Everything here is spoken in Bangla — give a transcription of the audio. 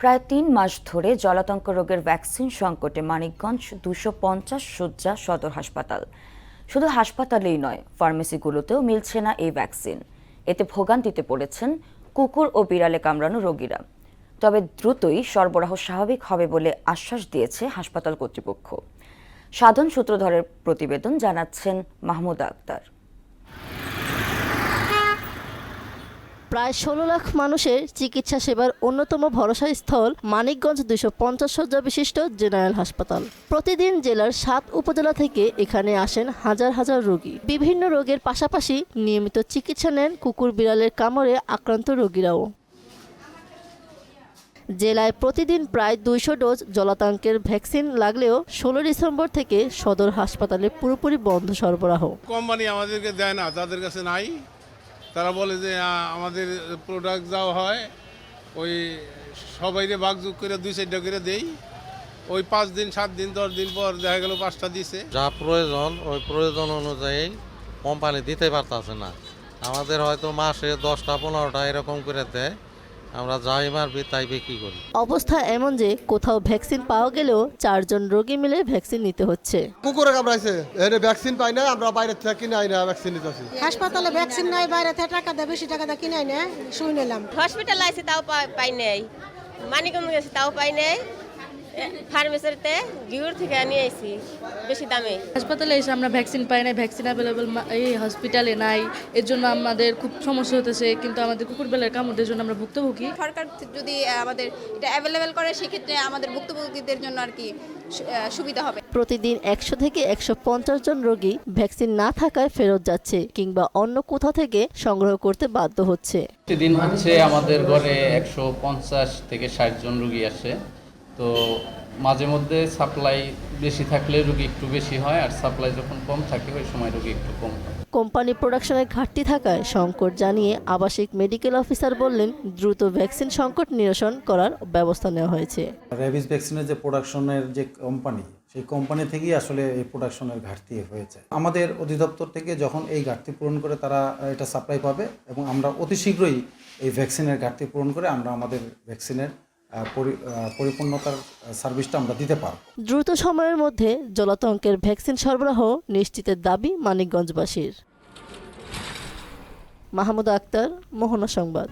প্রায় ৩ মাস ধরে জলাতঙ্ক রোগের ভ্যাকসিন সংকটে মানিকগঞ্জ ২৫০ শয্যা সদর হাসপাতাল। শুধু হাসপাতালেই নয়, ফার্মেসিগুলোতেও মিলছে না এই ভ্যাকসিন। এতে ভোগান্তিতে পড়েছেন কুকুর ও বিড়ালে কামড়ানো রোগীরা। তবে দ্রুতই সরবরাহ স্বাভাবিক হবে বলে আশ্বাস দিয়েছে হাসপাতাল কর্তৃপক্ষ। সাধন সূত্রধরের প্রতিবেদন, জানাচ্ছেন মাহমুদা আক্তার। প্রায় ১৬ লাখ মানুষের চিকিৎসা সেবার অন্যতম ভরসা স্থল মানিকগঞ্জ ২৫০ শয্যা বিশিষ্ট জেনারেল হাসপাতাল। প্রতিদিন জেলার ৭ উপজেলা থেকে এখানে আসেন হাজার হাজার রোগী। বিভিন্ন রোগের পাশাপাশি নিয়মিত চিকিৎসা নেন কুকুর বিড়ালের কামড়ে আক্রান্ত রোগীরাও। জেলায় প্রতিদিন প্রায় ২০০ ডোজ জলাতঙ্কের ভ্যাকসিন লাগলেও ১৬ ডিসেম্বর থেকে সদর হাসপাতালে পুরোপুরি বন্ধ সরবরাহ। কোম্পানি আমাদেরকে দেয় না, তাদের কাছে নাই। তারা বলে যে আমাদের প্রোডাক্ট যাওয়া হয় ওই সবাইরে ভাগযোগ করে ২-৪টা করে দেই, ওই ৫ দিন ৭ দিন ১০ দিন পর দেখা গেল ৫টা দিছে। যা প্রয়োজন ওই প্রয়োজন অনুযায়ী কোম্পানি দিতে পারতেছে না। আমাদের হয়তো মাসে 10টা 15টা এরকম করে দেয়, আমরা যাই মারবি তাই বিক্রি করি। অবস্থা এমন যে কোথাও ভ্যাকসিন পাওয়া গেলেও ৪ জন রোগী মিলে ভ্যাকসিন নিতে হচ্ছে। কুকুরে কামড়াইছে, এনে ভ্যাকসিন পাই না, আমরা বাইরে থেকে কিনে আই না ভ্যাকসিন নিতেছি। হাসপাতালে ভ্যাকসিন নাই, বাইরে থেকে টাকা দেয়, বেশি টাকা দিয়ে কিনে আই না, শুই নিলাম। হসপিটাল আইছে তাও পাই নাই, মানিকগঞ্জ গেছে তাও পাই নাই, ফার্মেসিতে গিউর থেকে নিয়ে আইছি বেশি দামে। হাসপাতালে এসে আমরা ভ্যাকসিন পাই না, ভ্যাকসিন অ্যাভেলেবল এই হসপিটালে নাই, এর জন্য আমাদের খুব সমস্যা হতেছে। কিন্তু আমাদের কুকুরবেলার কামড়ের জন্য আমরা ভুক্তভোগী। সরকার যদি আমাদের এটা অ্যাভেলেবল করে সেক্ষেত্রে আমাদের ভুক্তভোগীদের জন্য আর কি সুবিধা হবে। প্রতিদিন ১০০ থেকে ১৫০ জন রোগী ভ্যাকসিন না থাকায় ফেরত যাচ্ছে কিংবা অন্য কোথাও থেকে সংগ্রহ করতে বাধ্য হচ্ছে। প্রতিদিন হচ্ছে আমাদের ঘরে ১৫০ থেকে ৬০ জন রোগী আসে। তো মাঝে মধ্যে সাপ্লাই বেশি থাকলে রোগী একটু বেশি হয়, আর সাপ্লাই যখন কম থাকে ওই সময় রোগী একটু কম হয়। কোম্পানি প্রোডাকশনের ঘাটতি থাকায় সংকট জানিয়ে আবাসিক মেডিকেল অফিসার বললেন দ্রুত ভ্যাকসিন সংকট নিরসন করার ব্যবস্থা নেওয়া হয়েছে। রেবিস ভ্যাকসিনের যে প্রোডাকশনের যে কোম্পানি, সেই কোম্পানি থেকেই আসলে এই প্রোডাকশনের ঘাটতি হয়েছে। আমাদের অধিদপ্তর থেকে যখন এই ঘাটতি পূরণ করে তারা এটা সাপ্লাই পাবে এবং আমরা অতি শীঘ্রই এই ভ্যাকসিনের ঘাটতি পূরণ করে আমরা আমাদের ভ্যাকসিনের পরিপূর্ণতার সার্ভিসটা আমরা দিতে পারব। দ্রুত সময়ের মধ্যে জলাতঙ্কের ভ্যাকসিন সরবরাহ নিশ্চিতের দাবি মানিকগঞ্জবাসীর। মাহমুদা আক্তার, মোহনা সংবাদ।